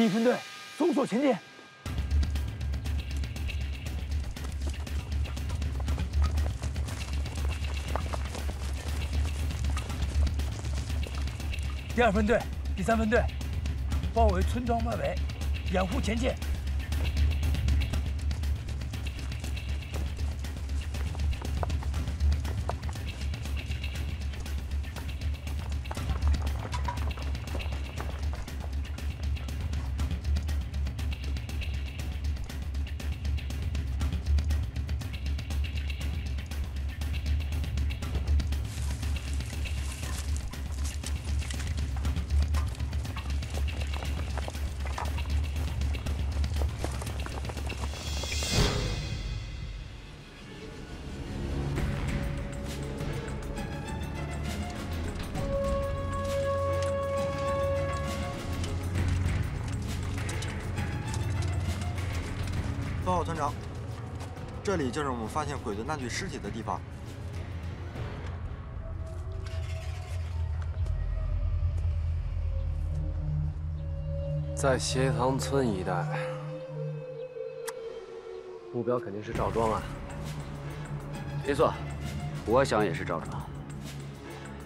第一分队搜索前进。第二分队、第三分队包围村庄外围，掩护前进。 报告团长，这里就是我们发现鬼子那具尸体的地方。在斜塘村一带，目标肯定是赵庄啊。没错，我想也是赵庄。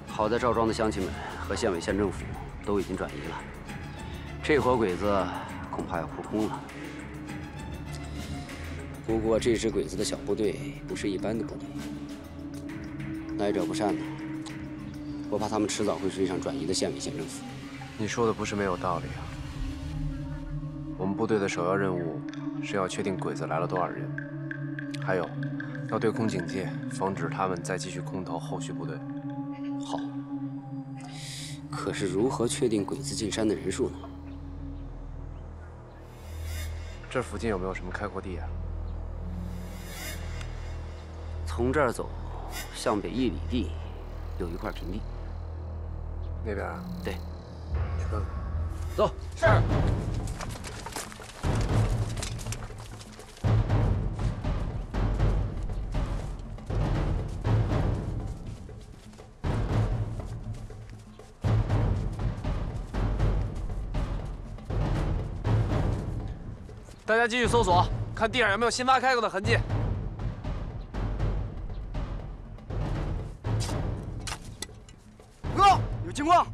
好在赵庄的乡亲们和县委县政府都已经转移了，这伙鬼子恐怕要扑空了。 不过这支鬼子的小部队不是一般的部队，来者不善呢。我怕他们迟早会追上转移的县委县政府。你说的不是没有道理啊。我们部队的首要任务是要确定鬼子来了多少人，还有要对空警戒，防止他们再继续空投后续部队。好，可是如何确定鬼子进山的人数呢？这附近有没有什么开阔地啊？ 从这儿走，向北1里地，有一块平地。那边啊？对。去看看。走。是。大家继续搜索，看地上有没有新挖开过的痕迹。 有情况！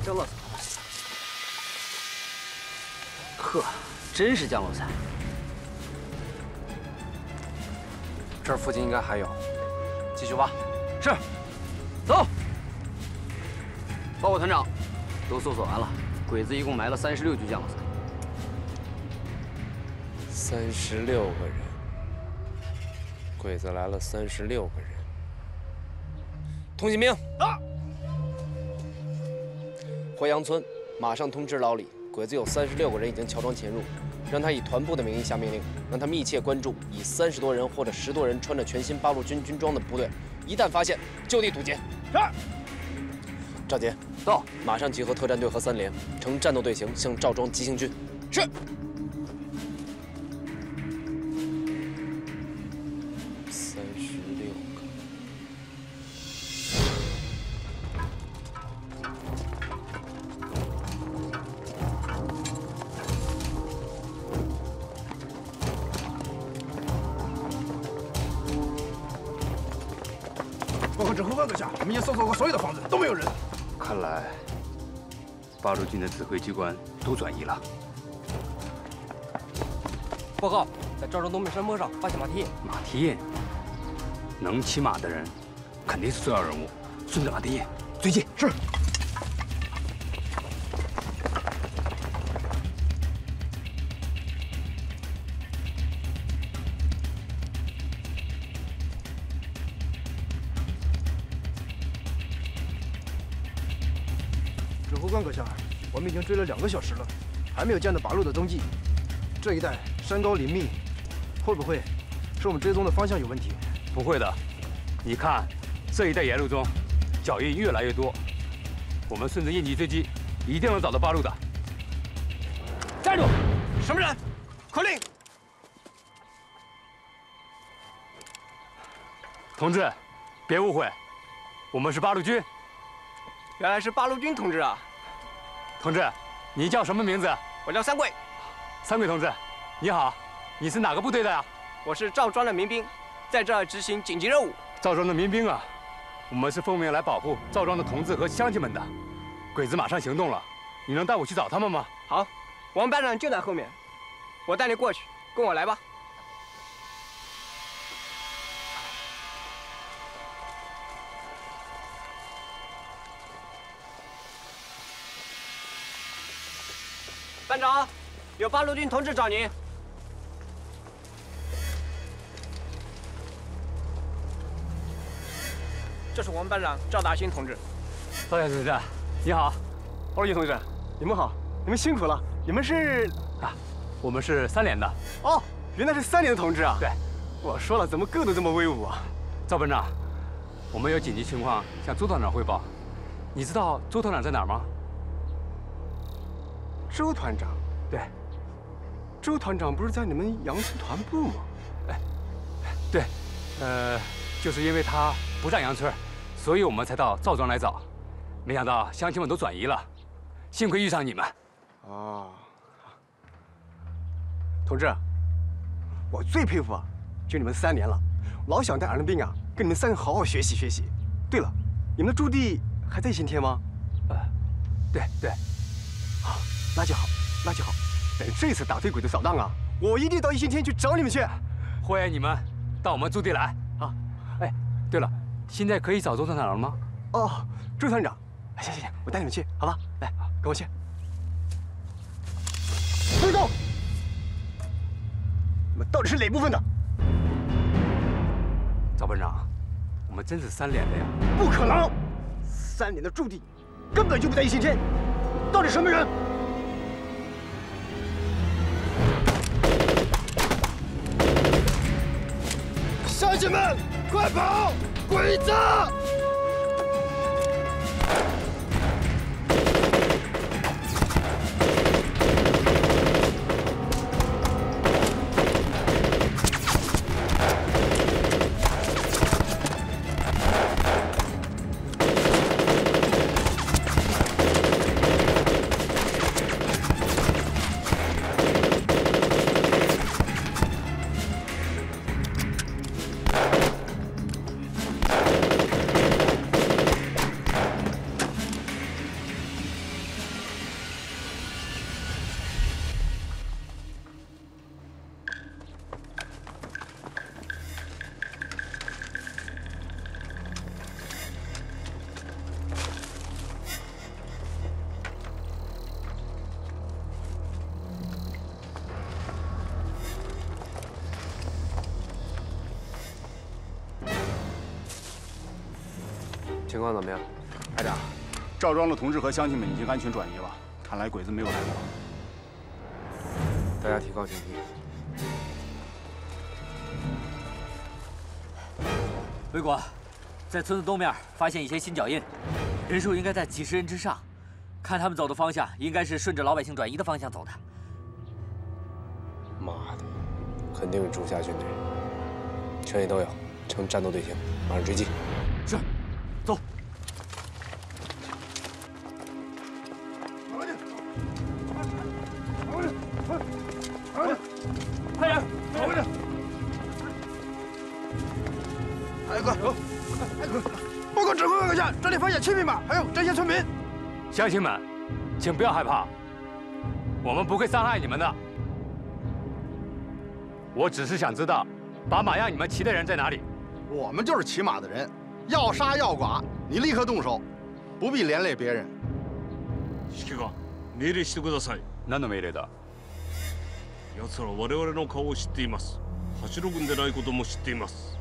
降落伞，呵，真是降落伞。这儿附近应该还有，继续挖。是，走。报告团长，都搜索完了，鬼子一共埋了36具降落伞。 36个人，鬼子来了36个人。通信兵到，回杨村，马上通知老李，鬼子有36个人已经乔装潜入，让他以团部的名义下命令，让他密切关注以30多人或者10多人穿着全新八路军军装的部队，一旦发现就地堵截。是。赵杰到，马上集合特战队和3连，呈战斗队形向赵庄急行军。是。 报告指挥官阁下，我们已经搜索过所有的房子，都没有人。看来，八路军的指挥机关都转移了。报告，在赵庄东面山坡上发现马蹄印。马蹄印，能骑马的人肯定是重要人物。顺着马蹄印追击。是。指挥官阁下，我们已经追了2个小时了，还没有见到八路的踪迹。这一带山高林密，会不会是我们追踪的方向有问题？不会的，你看这一带沿路中脚印越来越多，我们顺着印记追击，一定能找到八路的。站住！什么人？口令！同志，别误会，我们是八路军。原来是八路军同志啊！同志，你叫什么名字？我叫三桂。三桂同志，你好，你是哪个部队的呀？我是赵庄的民兵，在这儿执行紧急任务。赵庄的民兵啊，我们是奉命来保护赵庄的同志和乡亲们的。鬼子马上行动了，你能带我去找他们吗？好，王班长就在后面，我带你过去，跟我来吧。班长，有八路军同志找您。这是我们班长赵大兴同志。赵先同志，你好。八路军同志，你们好，你们辛苦了。你们是？啊，我们是3连的。哦，原来是3连的同志啊。对，我说了，怎么个都这么威武啊？赵班长，我们有紧急情况向周团长汇报。你知道周团长在哪儿吗？周团长？对。周团长不是在你们洋村团部吗？哎，对，就是因为他不在杨村，所以我们才到赵庄来找。没想到乡亲们都转移了，幸亏遇上你们。哦，同志，我最佩服啊，就你们3连了，老想带儿童兵啊，跟你们3人好好学习学习。对了，你们的驻地还在新天吗？对对。好，那就好，那就好。等这次打退鬼子扫荡啊，我一定到一新天去找你们去。欢迎你们到我们驻地来啊！哎，对了，现在可以找周团长了吗？哦，周团长，行行行，我带你们去，好吧？来，跟我去。追踪！你们到底是哪部分的？赵班长，我们真是3连的呀！不可能，3连的驻地根本就不在一新天，到底什么人？乡亲们，快跑！鬼子！情况怎么样？排长，赵庄的同志和乡亲们已经安全转移了，看来鬼子没有来过。大家提高警惕。卫国，在村子东面发现一些新脚印，人数应该在几十人之上。看他们走的方向，应该是顺着老百姓转移的方向走的。妈的，肯定是驻下军队，全野都有，呈战斗队形，马上追击。是。走。快点！快点！海哥，走！报告指挥官阁下，这里发现7匹马，还有这些村民。乡亲们，请不要害怕，我们不会伤害你们的。我只是想知道，把马让你们骑的人在哪里？我们就是骑马的人。要杀要剐，你立刻动手，不必连累别人。指揮官、命令してください。何の命令だ？奴ら我々の顔を知っています。走る軍でないことも知っています。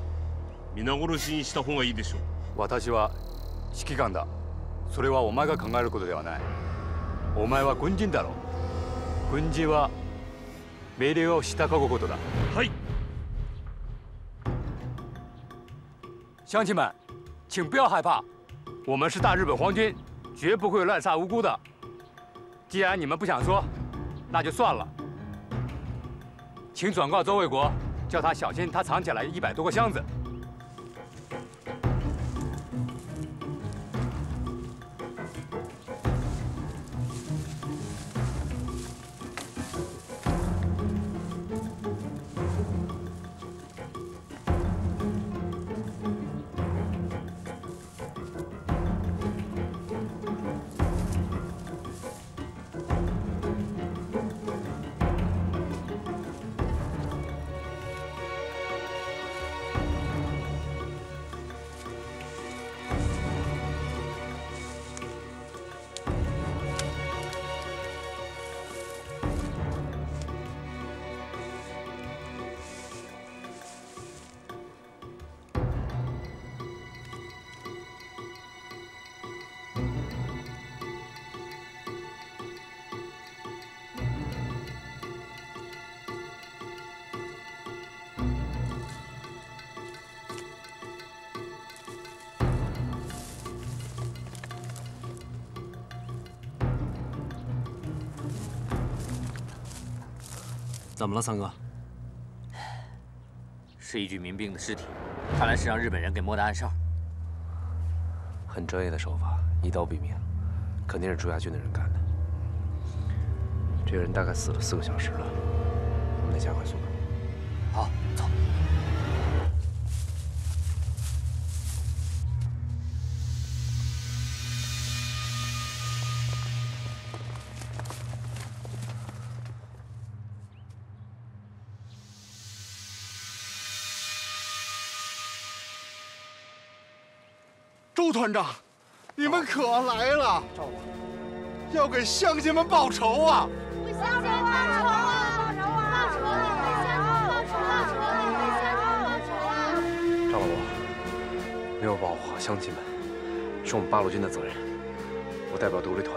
皆殺しにした方がいいでしょう。私は指揮官だ。それはお前が考えることではない。お前は軍人だろう。軍人は命令を従うことだ。はい。乡亲们。请不要害怕，我们是大日本皇军，绝不会乱杀无辜的。既然你们不想说，那就算了。请转告周卫国，叫他小心他藏起来100多个箱子。怎么了，三哥？是一具民兵的尸体，看来是让日本人给摸的暗哨。很专业的手法，一刀毙命，肯定是朱家军的人干的。这个人大概死了4个小时了，我们得加快速度。好，走。周团长，你们可来了！要给乡亲们报仇啊！为乡亲报仇啊！报仇啊！报仇啊！报仇啊！赵老伯，没有保护好乡亲们，是我们八路军的责任。我代表独立团，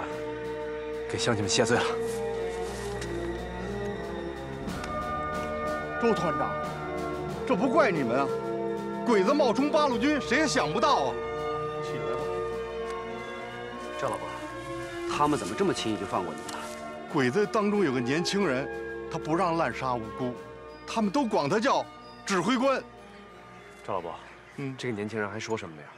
给乡亲们谢罪了。周团长，这不怪你们啊！鬼子冒充八路军，谁也想不到啊！起来吧，赵老伯，他们怎么这么轻易就放过你们了？鬼子当中有个年轻人，他不让滥杀无辜，他们都管他叫指挥官。赵老伯，这个年轻人还说什么了呀？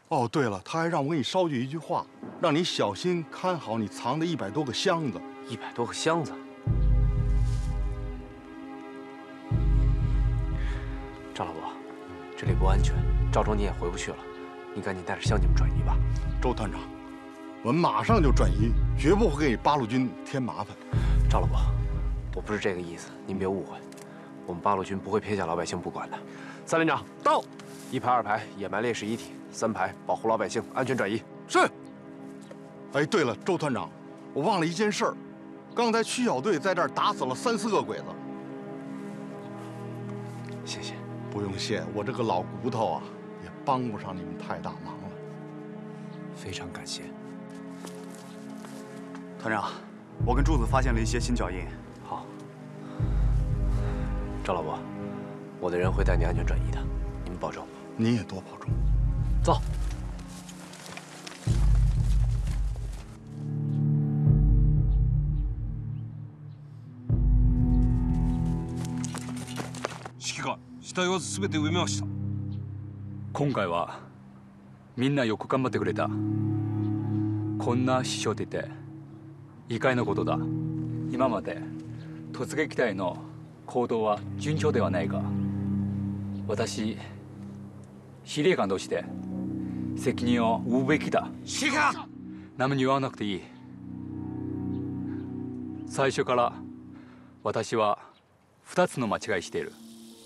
哦，对了，他还让我给你捎去一句话，让你小心看好你藏的100多个箱子。100多个箱子？赵老伯，这里不安全，赵庄你也回不去了，你赶紧带着乡亲们转移吧。周团长，我们马上就转移，绝不会给八路军添麻烦。赵老伯，我不是这个意思，您别误会，我们八路军不会撇下老百姓不管的。3连长到，1排2排掩埋烈士遗体，3排保护老百姓安全转移。是。哎，对了，周团长，我忘了一件事儿，刚才区小队在这儿打死了3、4个鬼子。谢谢。不用谢，我这个老骨头啊，也帮不上你们太大忙了。非常感谢。团长，我跟柱子发现了一些新脚印。好。赵老伯，我的人会带你安全转移的，你们保重。你也多保重。走。指揮官、死体は全て埋めました。今回はみんなよく頑張ってくれた。こんな死傷出て意外なことだ。今まで突撃隊の行動は順調ではないが、私司令官として責任を負うべきだ。指揮官、何も言わなくていい。最初から私は2つの間違いしている。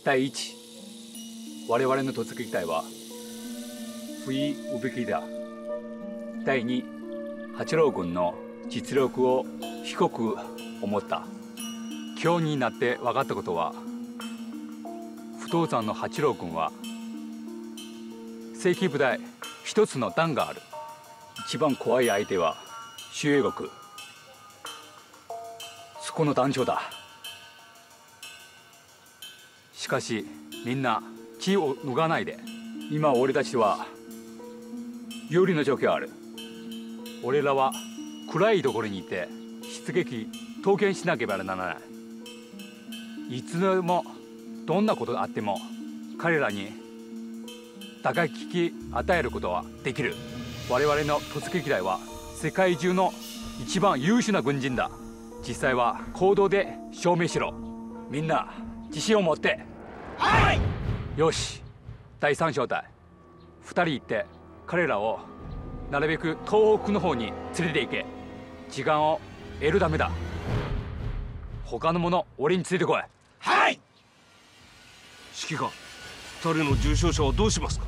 第一、我々の突撃隊は不意うべきだ。第二、八郎軍の実力を低く思った。今日になって分かったことは、不動山の八郎軍は正規部隊一つの団がある。一番怖い相手は周英国、そこの団長だ。しかしみんな気を抜かないで。今俺たちは有利な状況ある。俺らは暗いところにいて出撃刀剣しなければならない。いつでもどんなことがあっても彼らに打撃与えることはできる。我々の突撃隊は世界中の一番優秀な軍人だ。実際は行動で証明しろ。みんな自信を持って。はい。よし、第3小隊2人行って彼らをなるべく東北の方に連れて行け。時間を得るためだ。他の者俺についてこい。はい。指揮官、2人の重傷者はどうしますか。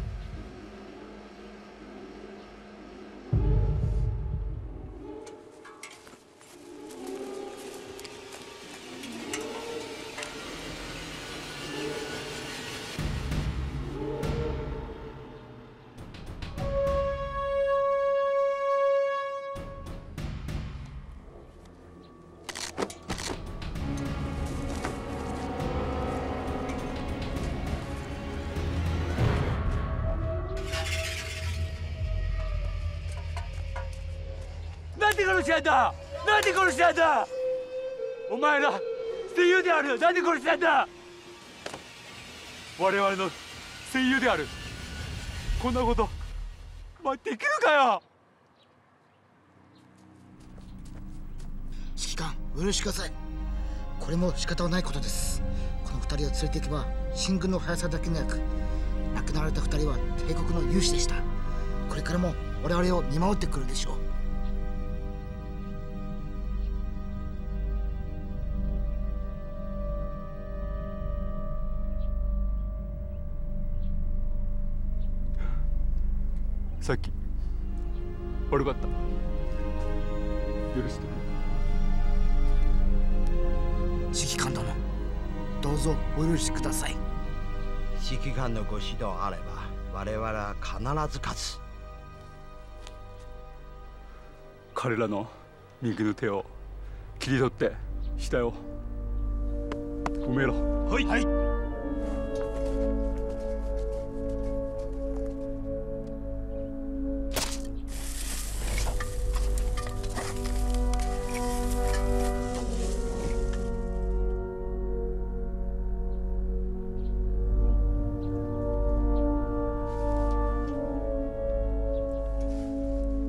なんで殺しやんだ。なんで殺しやんだ。お前ら戦友である。なんで殺したんだ。我々の戦友である。こんなこと、まあ、できるかよ。指揮官、お許しください。これも仕方ないことです。この2人を連れていけば進軍の速さだけでなく、亡くなられた2人は帝国の勇士でした。これからも我々を見守ってくるでしょう。さっき悪かった。許してくれ。指揮官殿、どうぞお許しください。指揮官のご指導あれば我々は必ず勝つ。彼らの右の手を切り取って死体を埋めろ。はい、はい。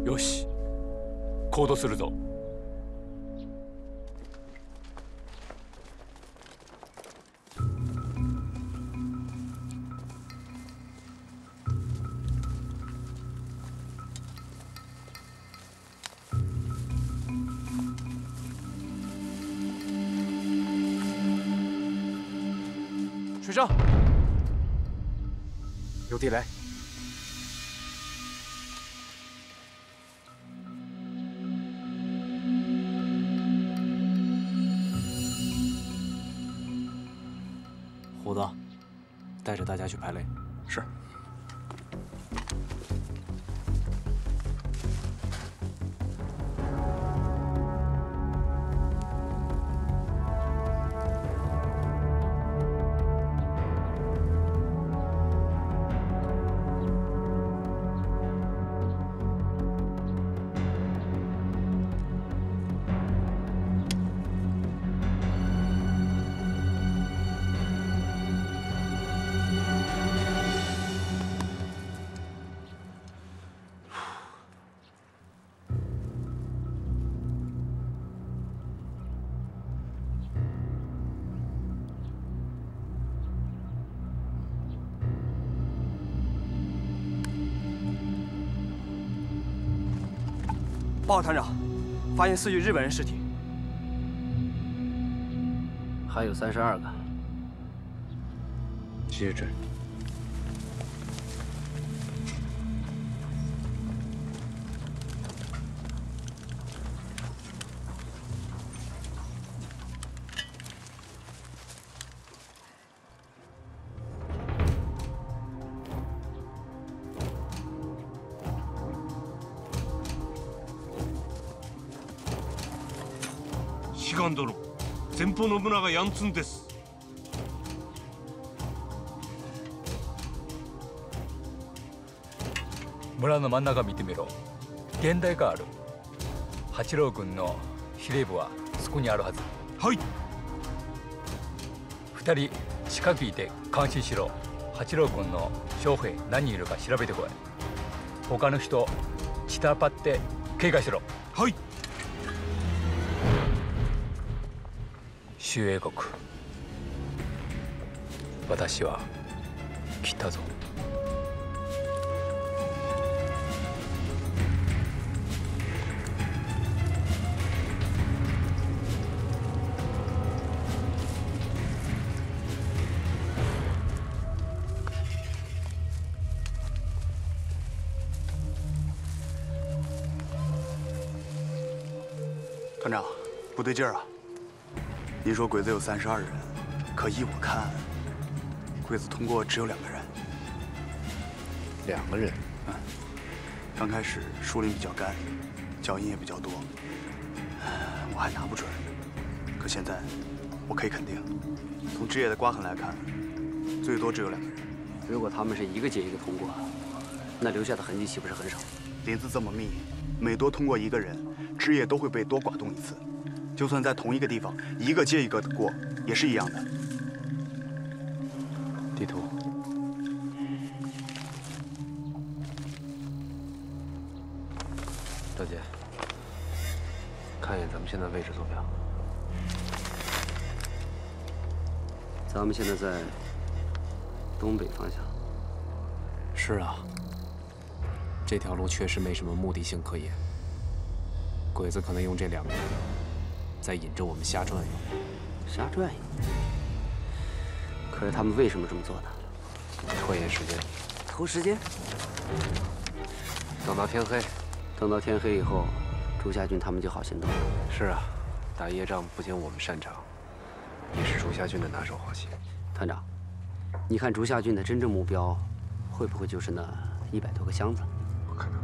よし、行動するぞ。水上，有地雷。虎子，带着大家去排雷。是。报告团长，发现4具日本人尸体，还有32个。接着。士官殿、前方信長ヤンツンです。村の真ん中見てみろ。現代がある。八郎軍の司令部はそこにあるはず。はい。2人近くいて監視しろ。八郎軍の将兵何人いるか調べてこい。他の人散らばって警戒しろ。はい。周英国、私は来たぞ。团长，不对劲儿啊！您说鬼子有32人，可依我看，鬼子通过只有2个人。2个人？嗯。刚开始树林比较干，脚印也比较多，我还拿不准。可现在，我可以肯定，从枝叶的刮痕来看，最多只有2个人。如果他们是一个接一个通过，那留下的痕迹岂不是很少？林子这么密，每多通过1个人，枝叶都会被多刮动1次。就算在同一个地方，一个接一个的过，也是一样的。地图。赵姐，看一眼咱们现在位置坐标。咱们现在在东北方向。是啊，这条路确实没什么目的性可言。鬼子可能用这2年在引着我们瞎转悠。瞎转悠？可是他们为什么这么做呢？拖延时间。拖时间？等到天黑。等到天黑以后，朱夏俊他们就好行动了。是啊，打夜仗不仅我们擅长，也是朱夏俊的拿手好戏。团长，你看朱夏俊的真正目标，会不会就是那100多个箱子？不可能，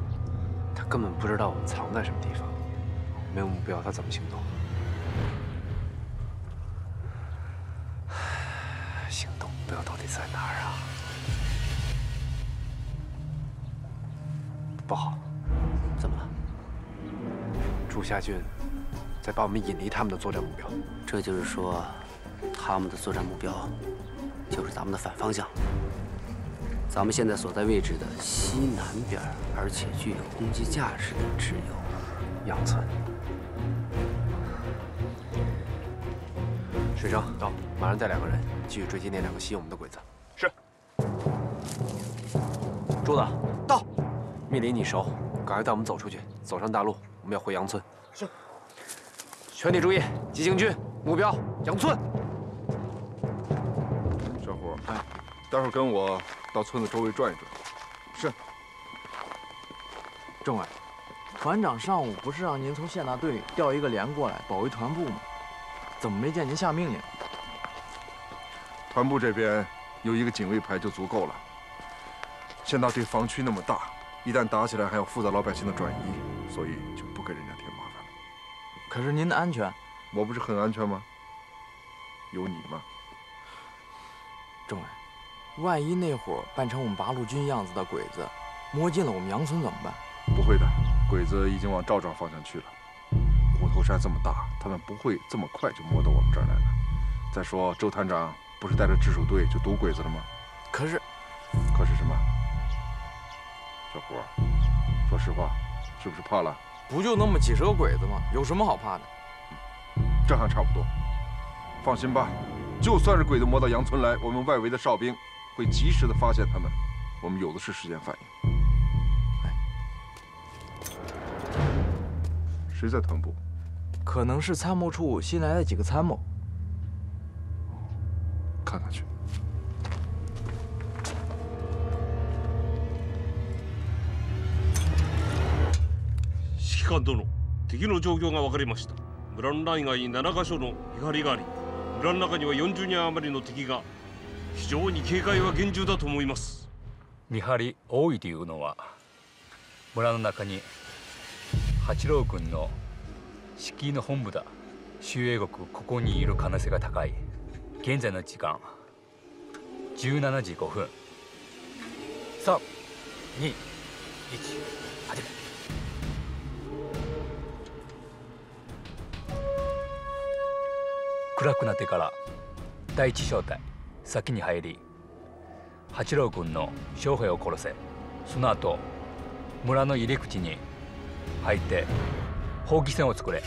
他根本不知道我们藏在什么地方。没有目标，他怎么行动？行动目标到底在哪儿啊？不好，怎么了？朱夏俊在把我们引离他们的作战目标。这就是说，他们的作战目标就是咱们的反方向。咱们现在所在位置的西南边，而且具有攻击价值的只有杨村。水生到，马上带2个人继续追击那2个吸引我们的鬼子。是。朱子到，密林你熟，赶快带我们走出去，走上大路，我们要回杨村。是。全体注意，急行军，目标杨村。小伙，待会儿跟我到村子周围转一转。是。政委，团长上午不是让您从县大队调一个连过来保卫团部吗？怎么没见您下命令？团部这边有一个警卫排就足够了。县大队防区那么大，一旦打起来还要负责老百姓的转移，所以就不给人家添麻烦了。可是您的安全，我不是很安全吗？有你吗？政委，万一那伙扮成我们八路军样子的鬼子摸进了我们杨村怎么办？不会的，鬼子已经往赵庄方向去了。虎头山这么大，他们不会这么快就摸到我们这儿来了。再说周团长不是带着治守队就堵鬼子了吗？可是什么？小伙，说实话，是不是怕了？不就那么几十个鬼子吗？有什么好怕的？这还差不多。放心吧，就算是鬼子摸到杨村来，我们外围的哨兵会及时的发现他们，我们有的是时间反应。谁在团部？可能是参谋处新来的几个参谋。看看去。指揮官殿、敵の状況が分かりました。村の内外7カ所の見張りがあり、村の中には40人余りの敵が、非常に警戒は厳重だと思います。見張り多いというのは、村の中に八郎君の敷居の本部だ。周英国ここにいる可能性が高い。現在の時間17時5分。3、2、1、始め。暗くなってから第一小隊先に入り、八郎君の将兵を殺せ。その後村の入り口に入って砲撃戦を作れ。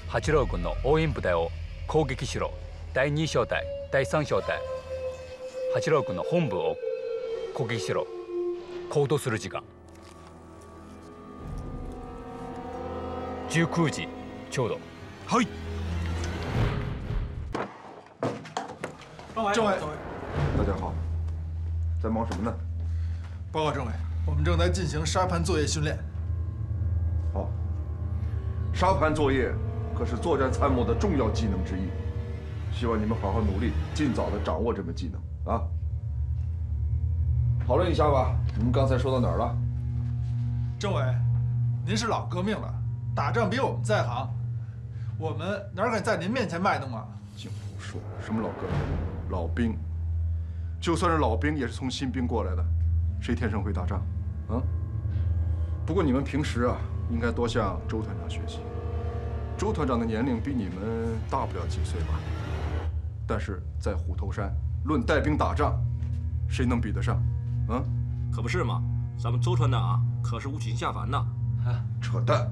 八郎君の応援部隊を攻撃しろ。第2小隊、第3小隊、八郎君の本部を攻撃しろ。行動する時間19時ちょうど。はい。政委，大家好，在忙什么呢？报告政委，我们正在进行沙盘作业训练。好，沙盘作业可是作战参谋的重要技能之一，希望你们好好努力，尽早的掌握这门技能啊！讨论一下吧，你们刚才说到哪儿了？政委，您是老革命了，打仗比我们在行，我们哪敢在您面前卖弄啊？净胡说！什么老革命？老兵，就算是老兵，也是从新兵过来的，谁天生会打仗？啊？不过你们平时啊，应该多向周团长学习。周团长的年龄比你们大不了几岁吧，但是在虎头山论带兵打仗，谁能比得上？啊？可不是嘛，咱们周团长啊，可是无情下凡呐！扯淡！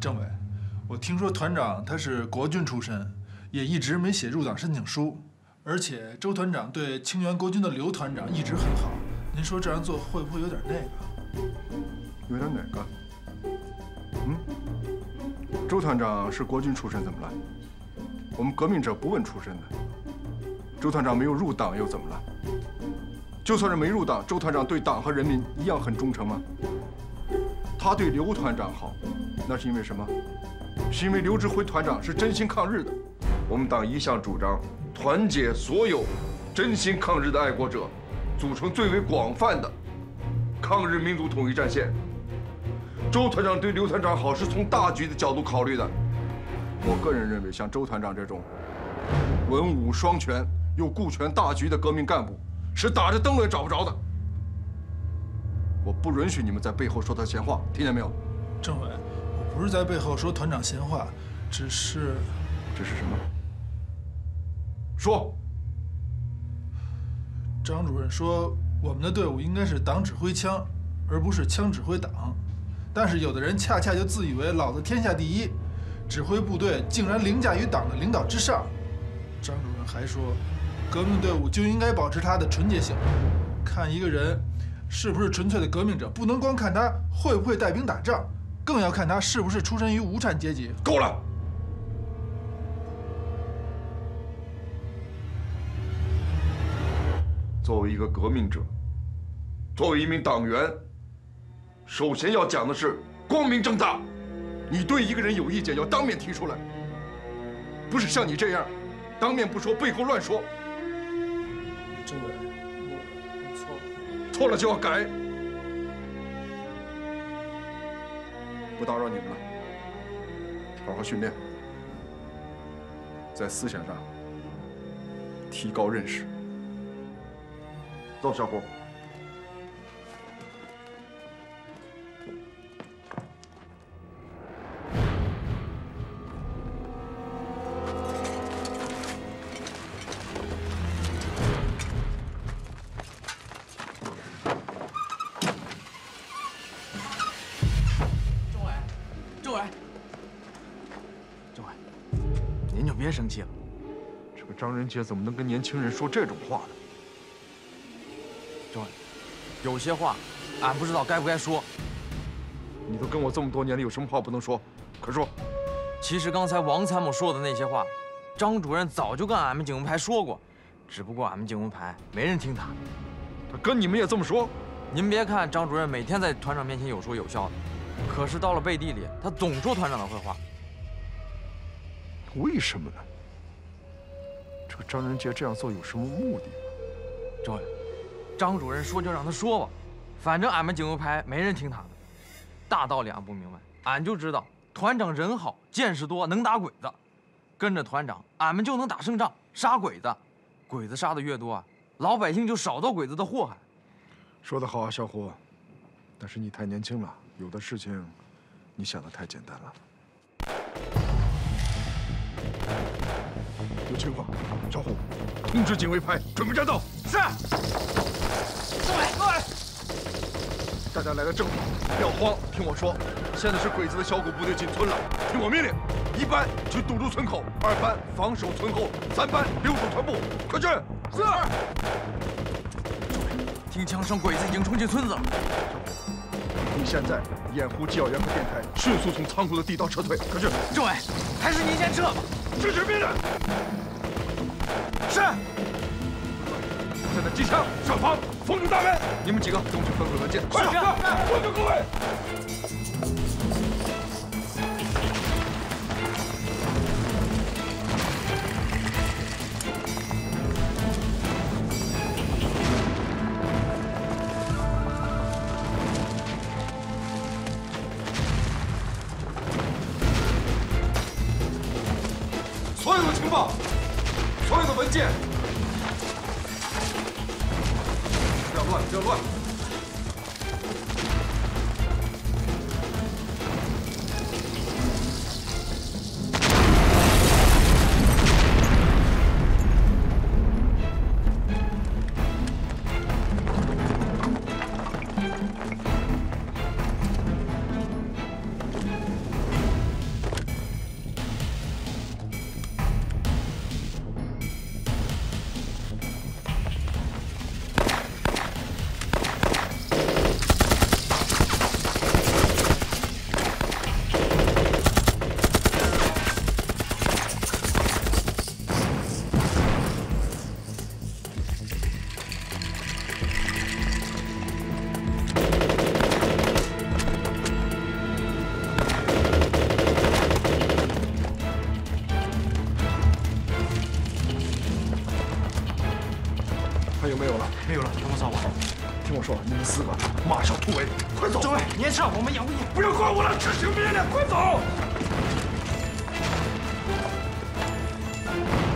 政委，我听说团长他是国军出身，也一直没写入党申请书，而且周团长对清源国军的刘团长一直很好。您说这样做会不会有点那个？有点哪个？周团长是国军出身，怎么了？我们革命者不问出身的。周团长没有入党又怎么了？就算是没入党，周团长对党和人民一样很忠诚吗？他对刘团长好，那是因为什么？是因为刘志辉团长是真心抗日的。我们党一向主张团结所有真心抗日的爱国者，组成最为广泛的抗日民族统一战线。周团长对刘团长好是从大局的角度考虑的。我个人认为，像周团长这种文武双全又顾全大局的革命干部，是打着灯笼也找不着的。我不允许你们在背后说他闲话，听见没有？政委，我不是在背后说团长闲话，只是什么？说。张主任说，我们的队伍应该是党指挥枪，而不是枪指挥党。但是有的人恰恰就自以为老子天下第一，指挥部队竟然凌驾于党的领导之上。张主任还说，革命队伍就应该保持它的纯洁性。看一个人是不是纯粹的革命者，不能光看他会不会带兵打仗，更要看他是不是出身于无产阶级。够了！作为一个革命者，作为一名党员，首先要讲的是光明正大。你对一个人有意见，要当面提出来，不是像你这样，当面不说，背后乱说。政委，我错了。错了就要改。不打扰你们了，好好训练，在思想上提高认识。走，小胡。您就别生气了。这个张仁杰怎么能跟年轻人说这种话呢？政委，有些话俺不知道该不该说。你都跟我这么多年了，有什么话不能说？快说。其实刚才王参谋说的那些话，张主任早就跟俺们警务排说过，只不过俺们警务排没人听他。他跟你们也这么说？您别看张主任每天在团长面前有说有笑的，可是到了背地里，他总说团长的坏话。为什么呢？这个张仁杰这样做有什么目的？政委，张主任说就让他说吧，反正俺们警务排没人听他的。大道理俺不明白，俺就知道团长人好，见识多，能打鬼子。跟着团长，俺们就能打胜仗，杀鬼子。鬼子杀的越多啊，老百姓就少遭鬼子的祸害。说得好啊，小胡。但是你太年轻了，有的事情你想得太简单了。有情况，小虎，通知警卫排准备战斗。是。政委，各位，大家来的正好，不要慌，听我说。现在是鬼子的小股部队进村了，听我命令：1班去堵住村口，2班防守村后，3班留守团部。快去！是。听枪声，鬼子已经冲进村子了。你现在掩护机要员和电台，迅速从仓库的地道撤退。快去！政委，还是您先撤吧。支持命令。是。现在机枪上方，封住大门。你们几个跟我去分配文件。快！快点，各位！所有的情报，所有的文件，不要乱，不要乱。有没有了？没有了，全部扫完。听我说，你们4个马上突围，快走！政委，您撤，我们养护你。不要管我了，执行命令，快走！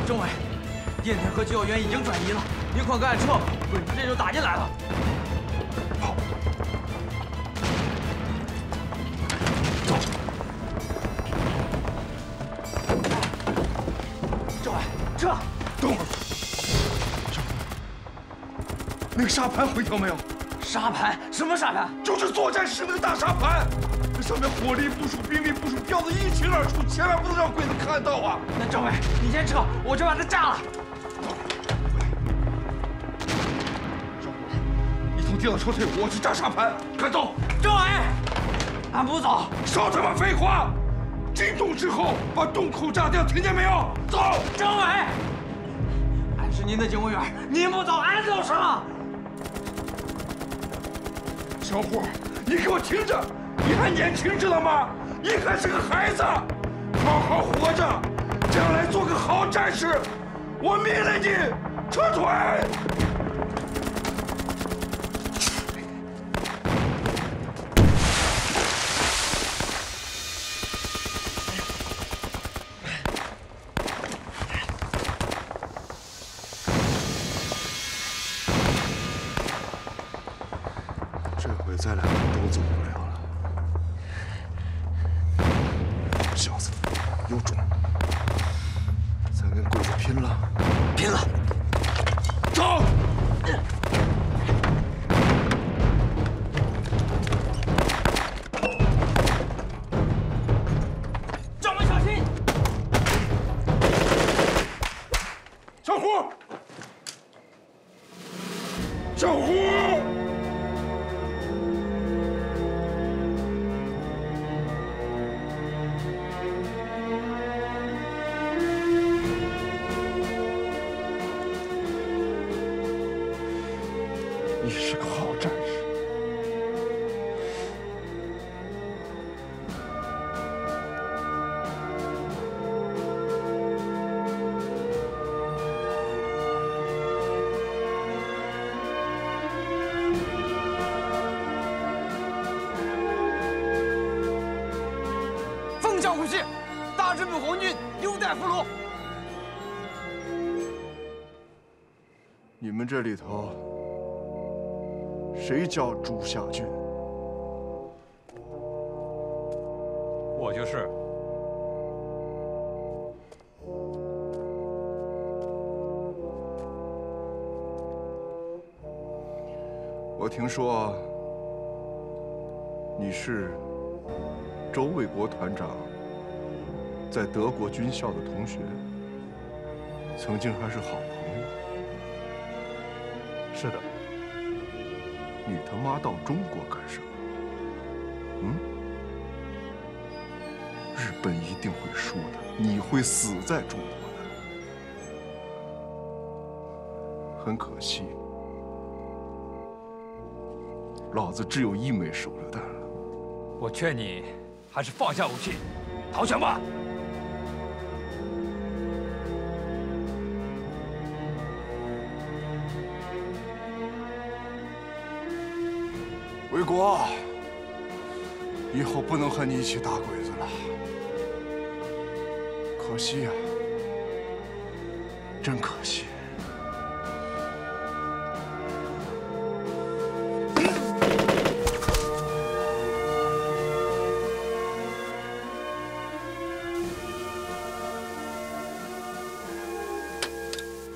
政委，电台和救援已经转移了，您快赶紧撤吧，鬼子这就打进来了。好，走。政委，撤！等会儿。那个沙盘回调没有？沙盘？什么沙盘？就是作战时那个大沙盘，那上面火力部署、兵力部署标得一清二楚，千万不能让鬼子看到啊！那政委，你先撤，我去把它炸了。你从电脑车退伍，我去炸沙盘，快走！政委，俺不走。少他妈废话！进洞之后把洞口炸掉，听见没有？走！政委，俺是您的警卫员，您不走，俺走什么？小伙，你给我听着，你还年轻，知道吗？你还是个孩子，好好活着，将来做个好战士。我命令你撤退。这回咱俩都走不了了。小子，有种！咱跟鬼子拼了！拼了！走！政委小心！小胡！小胡！你是个好战士。奉教虎系，大日本皇军优待俘虏。你们这里头谁叫朱夏俊？我就是。我听说你是周卫国团长在德国军校的同学，曾经还是好朋友。是的。你他妈到中国干什么？日本一定会输的，你会死在中国的。很可惜，老子只有1枚手榴弹了。我劝你还是放下武器，投降吧。卫国，以后不能和你一起打鬼子了，可惜呀，真可惜。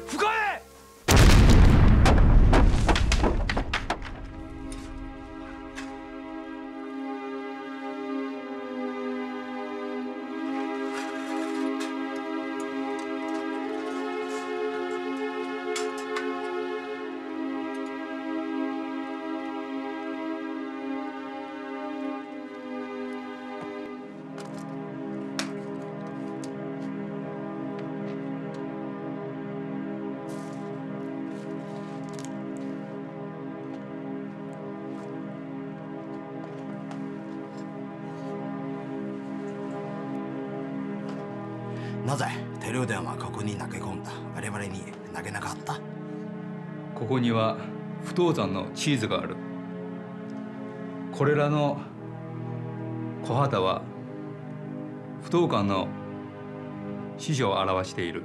福高爷。なぜ手榴弾はここに投げ込んだ？我々に投げなかった？ここには不動山のチーズがある。これらの小旗は不動館の死者を表している。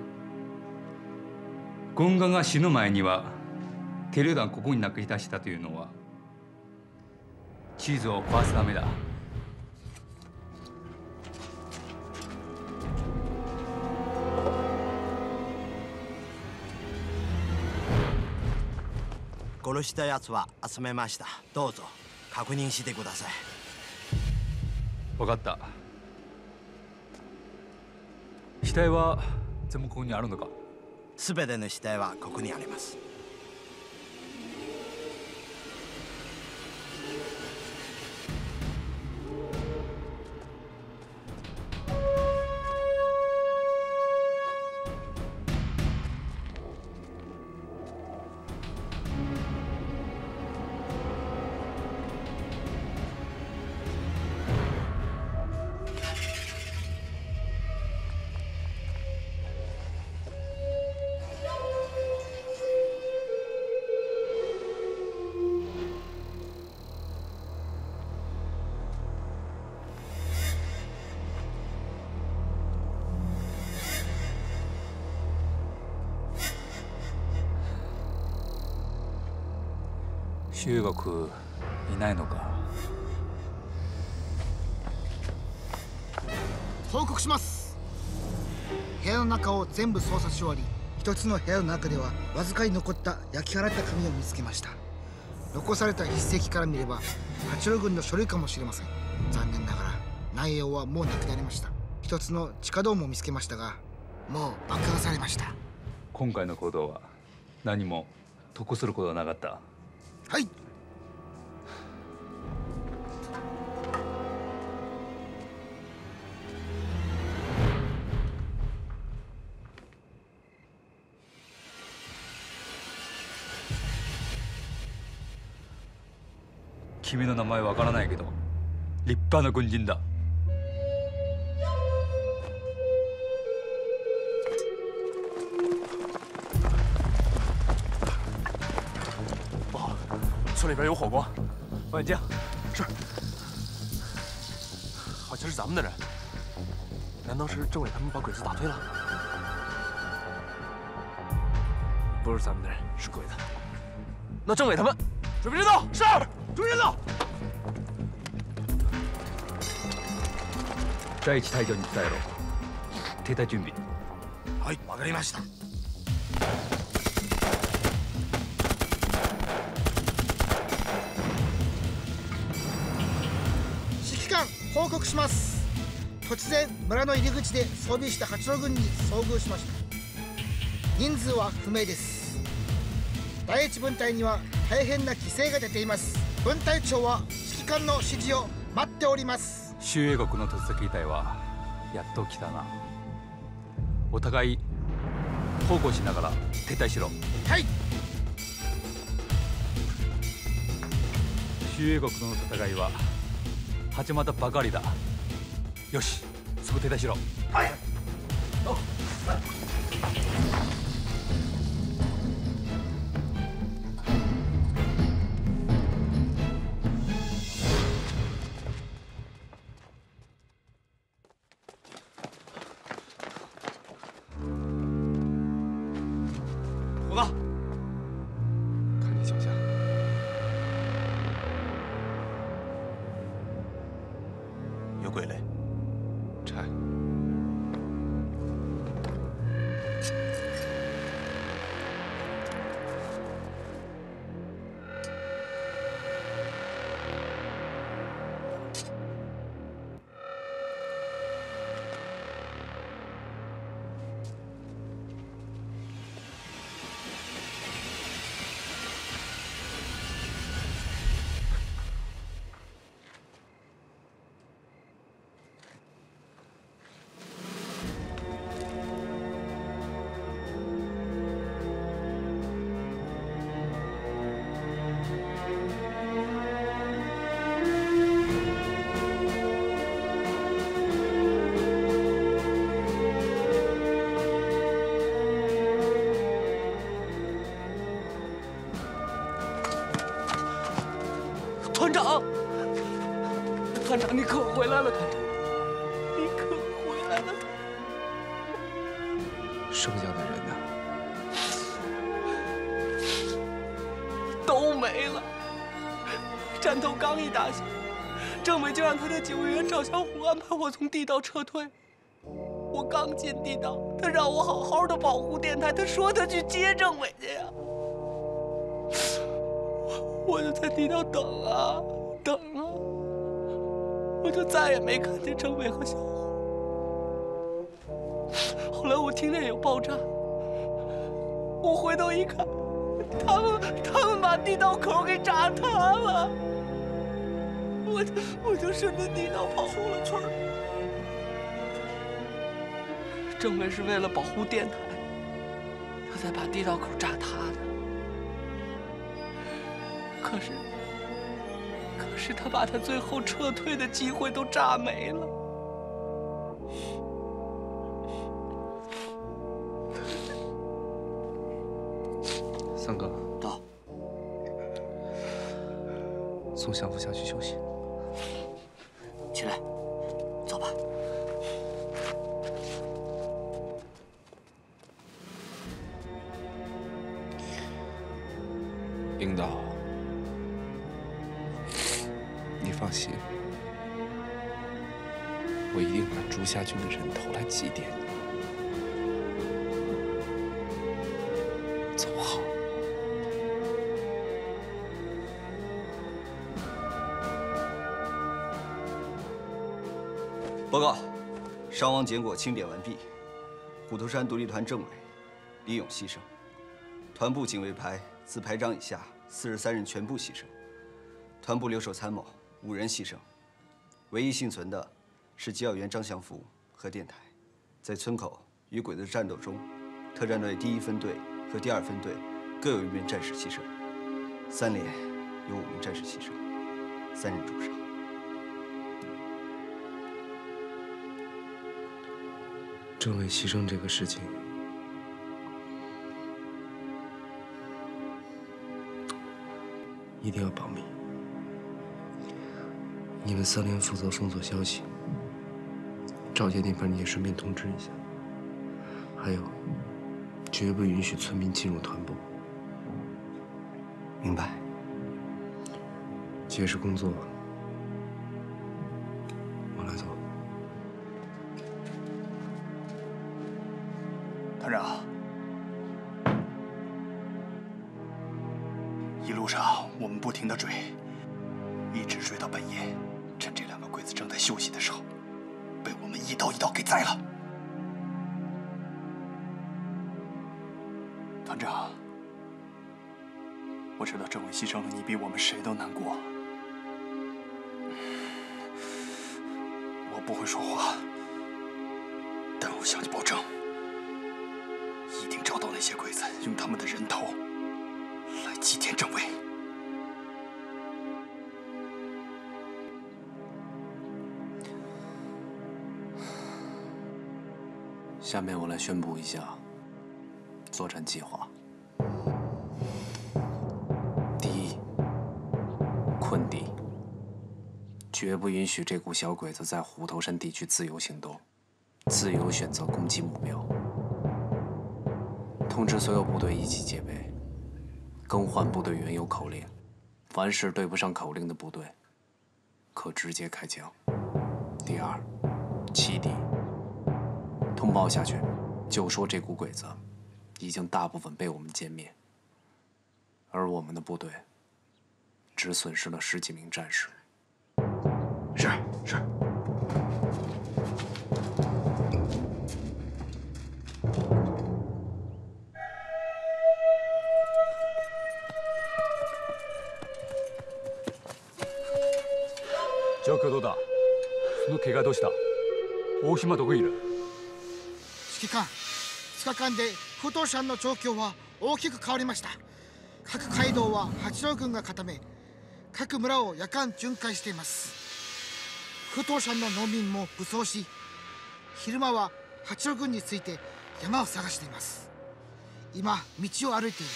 ゴンガが死ぬ前には手榴弾ここに投げ出したというのはチーズを壊すためだ。殺したやつは集めました。どうぞ確認してください。分かった。死体は全部ここにあるのか？すべての死体はここにあります。中国いないのか？報告します。部屋の中を全部捜査し終わり、一つの部屋の中ではわずかに残った焼き払った紙を見つけました。残された筆跡から見れば八路軍の書類かもしれません。残念ながら内容はもうなくなりました。一つの地下道も見つけましたが、もう爆破されました。今回の行動は何も得することはなかった。はい。君の名前わからないけど立派な軍人だ。村里边有火光，望远镜。是，好像是咱们的人。难道是政委他们把鬼子打退了？不是咱们的人，是鬼子。那政委他们准备战斗，是，准备战斗。第一隊長に伝えろ。停滞準備。はい、わかりました。報告します。突然村の入り口で装備した八路軍に遭遇しました。人数は不明です。第一分隊には大変な犠牲が出ています。分隊長は指揮官の指示を待っております。周英国の突撃隊はやっと来たな。お互い奉公しながら撤退しろ。はい。周英国との戦いは始まったばかりだ。よし、すぐ撤退しろ。はい。虎哥，看你脚下。有鬼嘞！拆。长，团长，你可回来了，团长，你可回来了。剩下的人呢？都没了。战斗刚一打响，政委就让他的警卫员赵小虎安排我从地道撤退。我刚进地道，他让我好好的保护电台，他说他去接政委去呀。我就在地道等啊等啊，我就再也没看见政委和小虎。后来我听见有爆炸，我回头一看，他们把地道口给炸塌了。我就顺着地道跑出了村儿。政委是为了保护电台，他才把地道口炸塌的。可是他把他最后撤退的机会都炸没了。三哥，到，送相府下去休息。起来，走吧。领导，你放心，我一定把朱家军的人头来祭奠你。走好。报告，伤亡结果清点完毕。虎头山独立团政委李勇牺牲，团部警卫排自排长以下43人全部牺牲，团部留守参谋5人牺牲，唯一幸存的是机要员张祥福和电台。在村口与鬼子战斗中，特战队第1分队和第2分队各有1名战士牺牲，3连有5名战士牺牲，3人重伤。政委牺牲这个事情，一定要保密。你们3连负责封锁消息，赵杰那边你也顺便通知一下。还有，绝不允许村民进入团部。明白。结实工作，我来做。团长，一路上我们不停地追，一直追到半夜，趁这2个鬼子正在休息的时候，被我们一刀一刀给宰了。团长，我知道政委牺牲了，你比我们谁都难过。我不会说话，但我向你保证。一定找到那些鬼子，用他们的人头来祭奠政委。下面我来宣布一下作战计划。第一，困敌，绝不允许这股小鬼子在虎头山地区自由行动，自由选择攻击目标。通知所有部队一起戒备，更换部队原有口令。凡是对不上口令的部队，可直接开枪。第二，欺敌。通报下去，就说这股鬼子已经大部分被我们歼灭，而我们的部队只损失了10几名战士。是。状況どうだ？その怪我どうした？大島どこにいる？指揮官、2日間で不頭山の状況は大きく変わりました。各街道は八郎軍が固め、各村を夜間巡回しています。不頭山の農民も武装し、昼間は八郎軍について山を探しています。今道を歩いている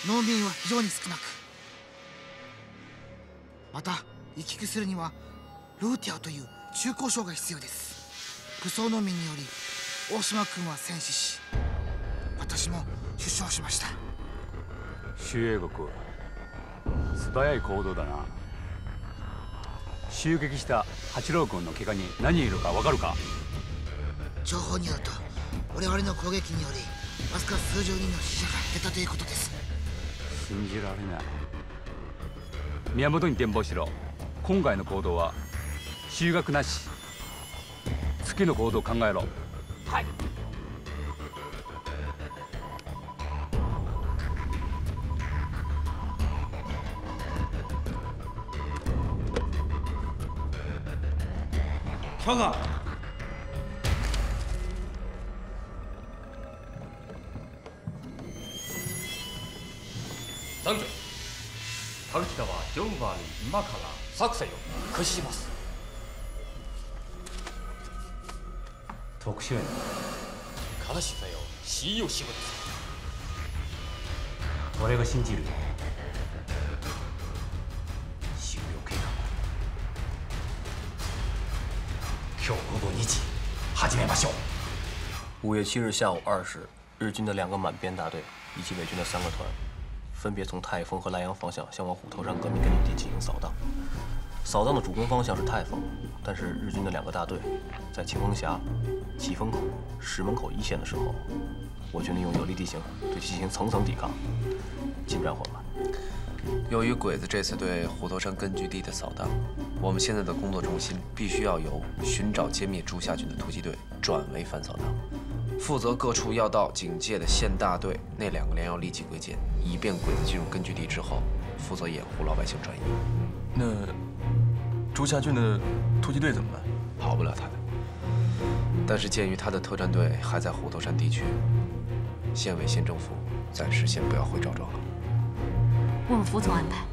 と、農民は非常に少なく、また行き来するにはルーティアという中交渉が必要です。武装のみにより大島君は戦死し、私も出生しました。周英国、素早い行動だな。襲撃した八郎君の怪我に何人いるか分かるか？情報によると我々の攻撃によりわずか数十人の死者が出たということです。信じられない。宮本に電報しろ。今回の行動は修学なし。次の行動を考えろ。はい。报告。団長、田口田はジョンバーに今から作戦を開始します。特殊演悲しさよ、信用します。俺が信じる。終了計画。今日午後2時始めましょう。5月7日下午2时，日军的2个满编大队以及美军的3个团，分别从泰丰和莱阳方向向往虎头山革命根据地进行扫荡。扫荡的主攻方向是泰丰，但是日军的2个大队在清风峡、启丰口、石门口一线的时候，我军利用有利地形对其进行层层抵抗，进展缓慢。由于鬼子这次对虎头山根据地的扫荡，我们现在的工作重心必须要由寻找歼灭朱夏军的突击队转为反扫荡。负责各处要道警戒的县大队那2个连要立即归建，以便鬼子进入根据地之后，负责掩护老百姓转移。那朱夏军的突击队怎么办？跑不了他的。但是鉴于他的特战队还在虎头山地区，县委县政府暂时先不要回赵庄了。我们服从安排。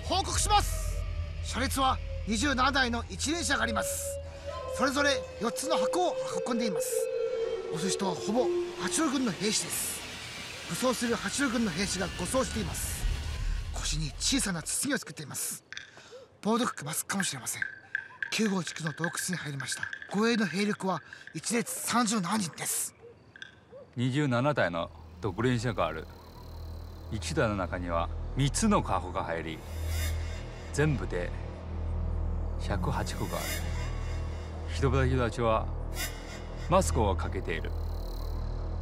報告します。車列は27台の一輪車があります。それぞれ4つの箱を運んでいます。押す人はほぼ八郎軍の兵士です。武装する八郎軍の兵士が護送しています。腰に小さな包みを作っています。防毒マスクかもしれません。9号地区の洞窟に入りました。護衛の兵力は1列37人です。27台の独輪車がある。1台の中には3つのカゴが入り、全部で108個がある。人たちはマスクをかけている。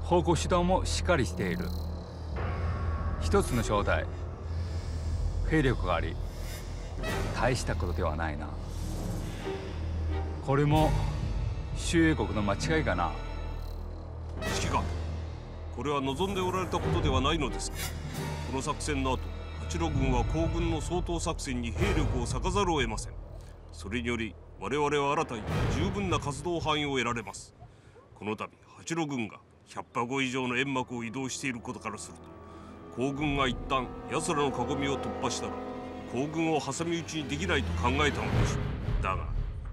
方向手段もしっかりしている。一つの小隊、兵力があり、大したことではないな。これも周英国の間違いかな。指揮官、これは望んでおられたことではないのです。この作戦の後、八路軍は皇軍の掃討作戦に兵力を割かざるを得ません。それにより我々は新たに十分な活動範囲を得られます。この度八路軍が100箱以上の煙幕を移動していることからすると、皇軍が一旦奴らの囲みを突破したら皇軍を挟み撃ちにできないと考えたのでしょう。だが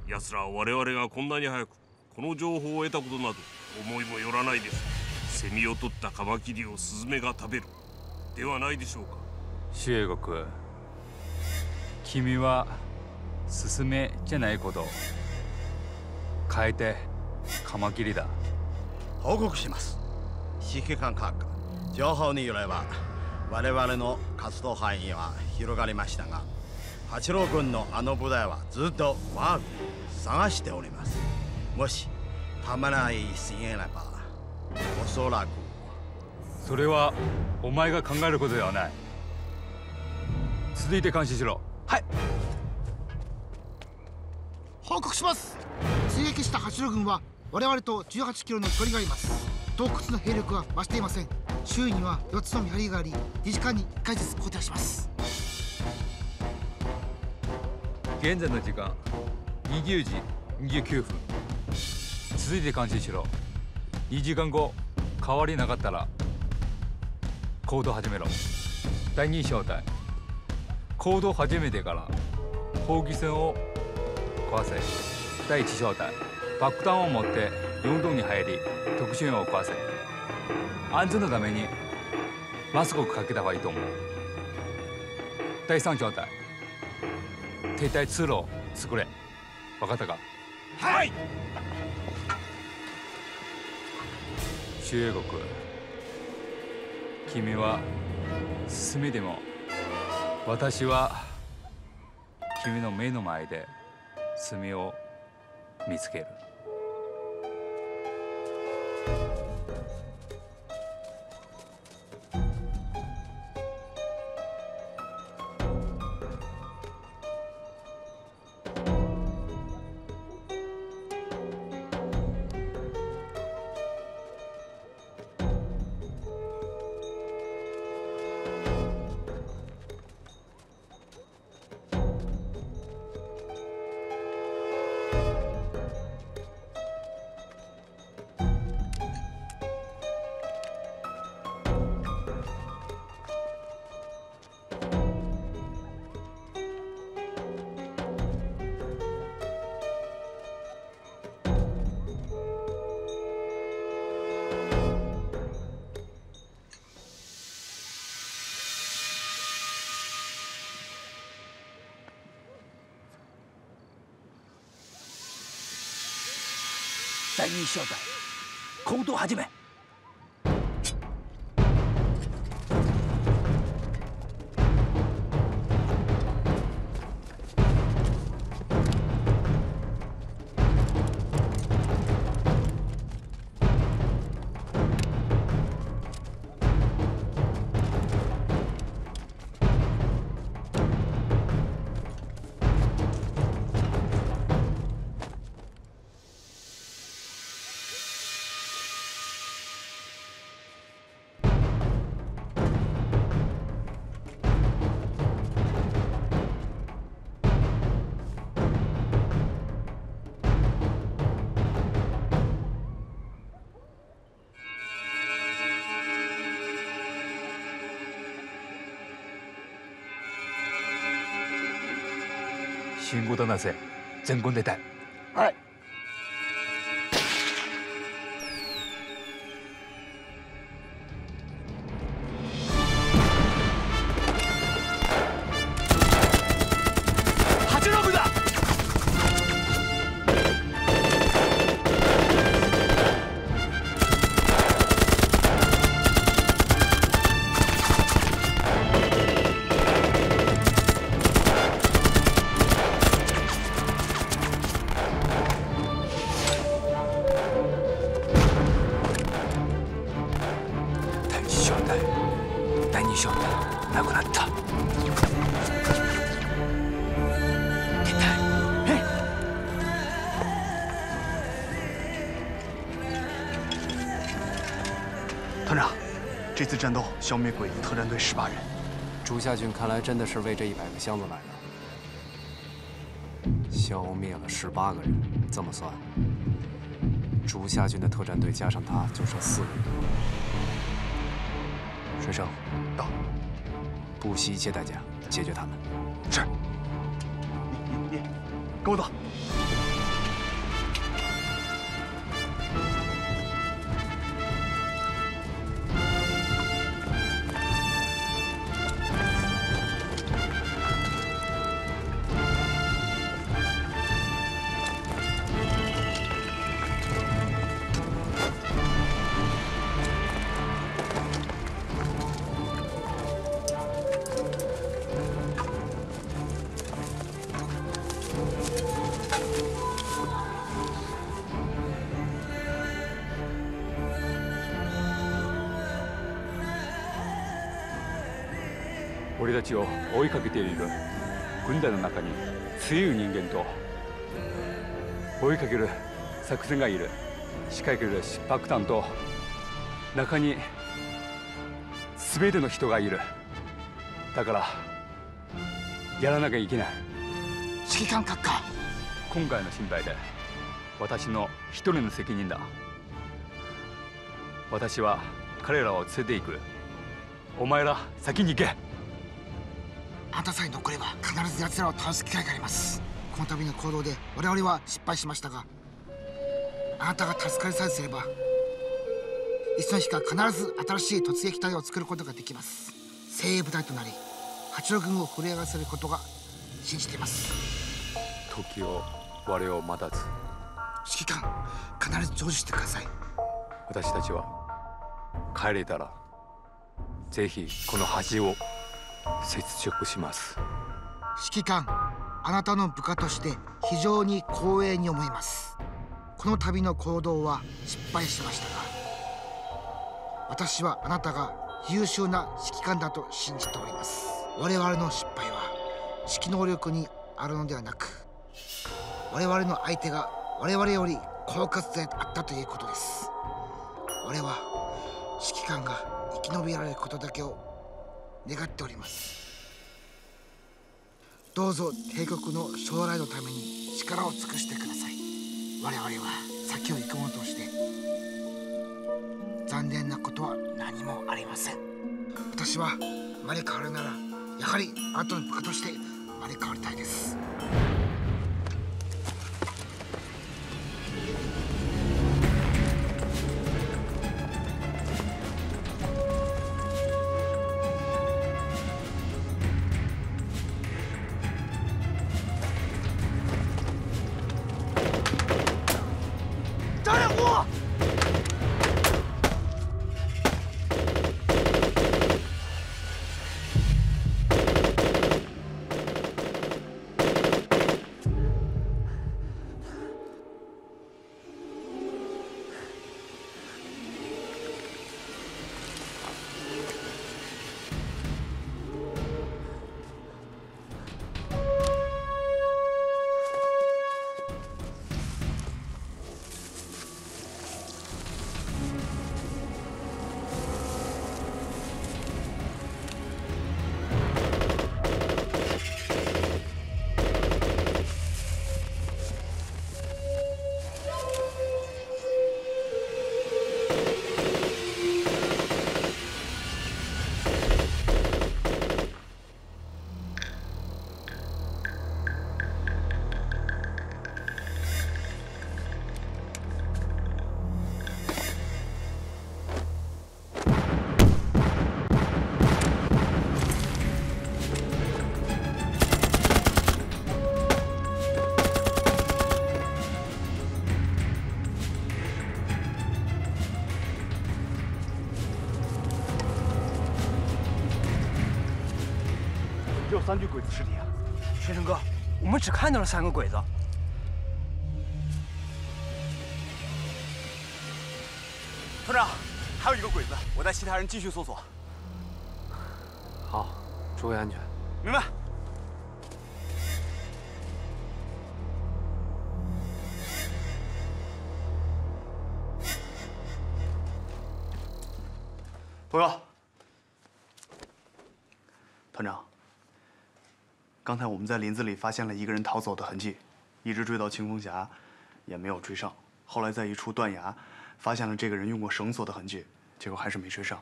奴らは我々がこんなに早くこの情報を得たことなど思いもよらないです。セミを取ったカマキリをスズメが食べるではないでしょうか。周英国、君はスズメじゃないことを変えてカマキリだ。報告します。指揮官閣下、情報によれば我々の活動範囲は広がりましたが、八郎軍のあの部隊はずっと我が軍を探しております。もしたまらないすぎればおそらくそれはお前が考えることではない。続いて監視しろ。はい。報告します。追撃した八郎軍は我々と18キロの距離があります。洞窟の兵力は増していません。周囲には4つの見張りがあり、2時間に1回ずつ交代します。現在の時間20時29分。続いて監視しろ。2時間後変わりなかったら行動始めろ。第2小隊、行動始めてから砲撃線を壊せ。第1小隊、爆弾を持って4棟に入り特殊兵を壊せ。安全のためにマスクをかけた方がいいと思う。第3小隊、停滞通路を作れ。分かったか？はい。周英国、君は進めでも私は君の目の前で墨を見つける。第2小隊、行動始め。信号灯なせ、全軍出たい。はい。八郎軍だ。第2小隊なくなった。团长，这次战斗消灭鬼子特战队18人。竹下郡看来真的是为这100个箱子来的，消灭了18个人，这么算，竹下郡的特战队加上他就剩4个人。水生，到，不惜一切代价解决他们。是。你，跟我走。俺たちを追いかけている軍団の中に強い人間と追いかける作戦がいる仕掛ける爆弾と中に全ての人がいる。だからやらなきゃいけない。指揮官閣下、今回の心配で私の一人の責任だ。私は彼らを連れて行く。お前ら先に行け。あなたさえ残れば必ず奴らを倒す機会があります。この度の行動で我々は失敗しましたが、あなたが助かりさえすればいつの日か必ず新しい突撃隊を作ることができます。精鋭部隊となり八郎軍を震え上がらせることが信じています。時を我を待たず、指揮官、必ず成就してください。私たちは帰れたらぜひこの橋を接触します。指揮官、あなたの部下として非常に光栄に思います。この度の行動は失敗しましたが、私はあなたが優秀な指揮官だと信じております。我々の失敗は指揮能力にあるのではなく、我々の相手が我々より狡猾であったということです。俺は指揮官が生き延びられることだけを願っております。どうぞ帝国の将来のために力を尽くしてください。我々は先を行く者として残念なことは何もありません。私は生まれ変わるならやはりあなたの部下として生まれ変わりたいです。张亮虎，只有3具鬼子尸体啊！学生哥，我们只看到了3个鬼子。团长，还有一个鬼子，我带其他人继续搜索。好，注意安全。明白。报告，团长。刚才我们在林子里发现了一个人逃走的痕迹，一直追到清风峡，也没有追上。后来在一处断崖，发现了这个人用过绳索的痕迹，结果还是没追上。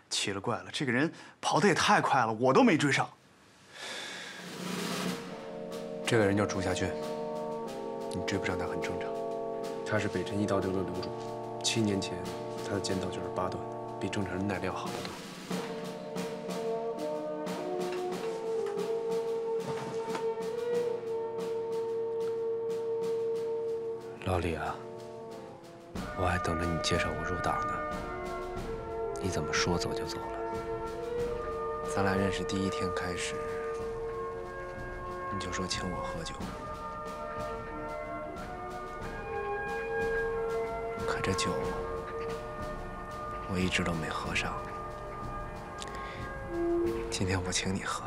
奇了怪了，这个人跑得也太快了，我都没追上。这个人叫竹下俊，你追不上他很正常。他是北辰一刀流的流主，7年前他的剑道就是8段，比正常人耐力要好得多。 老李啊，我还等着你介绍我入党呢，你怎么说走就走了？咱俩认识第1天开始，你就说请我喝酒，可这酒我一直都没喝上。今今天我请你喝。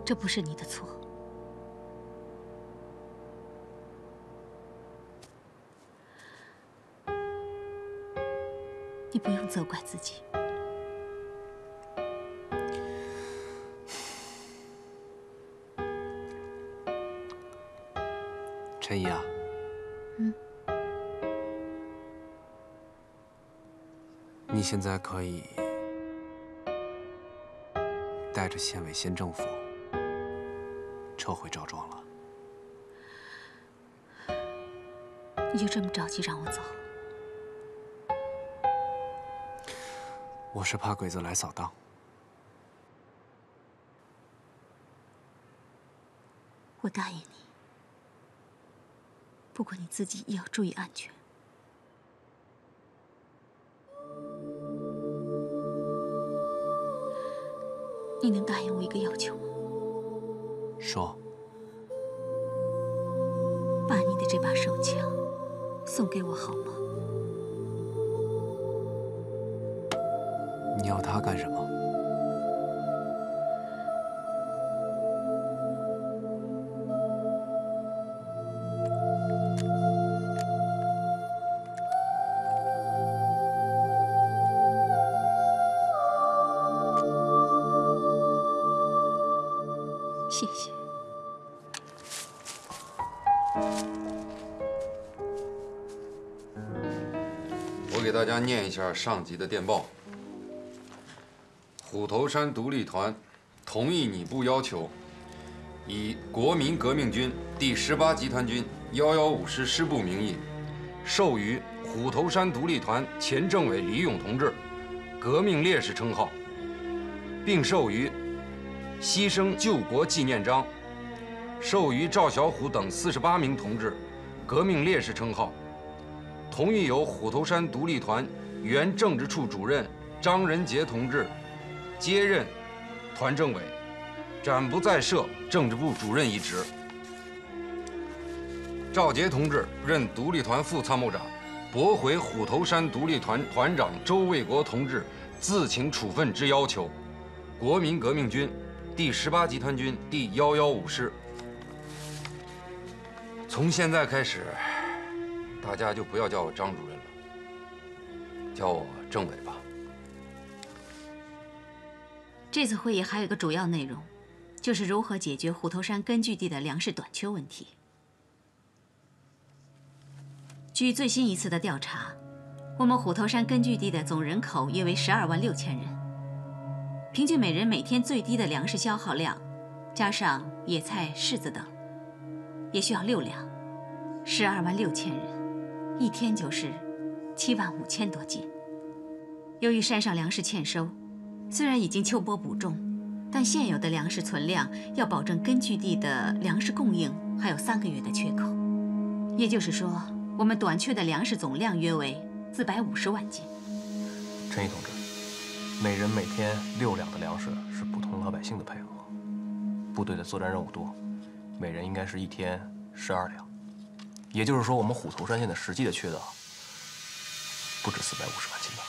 这不是你的错。你不用责怪自己。陈怡啊，你现在可以带着县委县政府撤回赵庄了。你就这么着急让我走？我是怕鬼子来扫荡。我答应你，不过你自己也要注意安全。你能答应我一个要求吗？说。把你的这把手枪送给我好吗？你要它干什么？谢谢。我给大家念一下上级的电报。虎头山独立团同意你部要求，以国民革命军第18集团军115师师部名义，授予虎头山独立团前政委李勇同志革命烈士称号，并授予牺牲救国纪念章，授予赵小虎等48名同志革命烈士称号。同意由虎头山独立团原政治处主任张仁杰同志接任团政委，暂不再设政治部主任一职。赵杰同志任独立团副参谋长，驳回虎头山独立团团长周卫国同志自请处分之要求，国民革命军第18集团军第115师。从现在开始，大家就不要叫我张主任了，叫我政委吧。这次会议还有一个主要内容，就是如何解决虎头山根据地的粮食短缺问题。据最新一次的调查，我们虎头山根据地的总人口约为12万6千人，平均每人每天最低的粮食消耗量，加上野菜、柿子等，也需要6两，12万6千人，一天就是7万5千多斤。由于山上粮食欠收，虽然已经秋播补种，但现有的粮食存量要保证根据地的粮食供应还有3个月的缺口，也就是说，我们短缺的粮食总量约为450万斤。陈毅同志，每人每天6两的粮食是普通老百姓的配额，部队的作战任务多，每人应该是一天12两，也就是说，我们虎头山县的实际的缺的不止450万斤吧。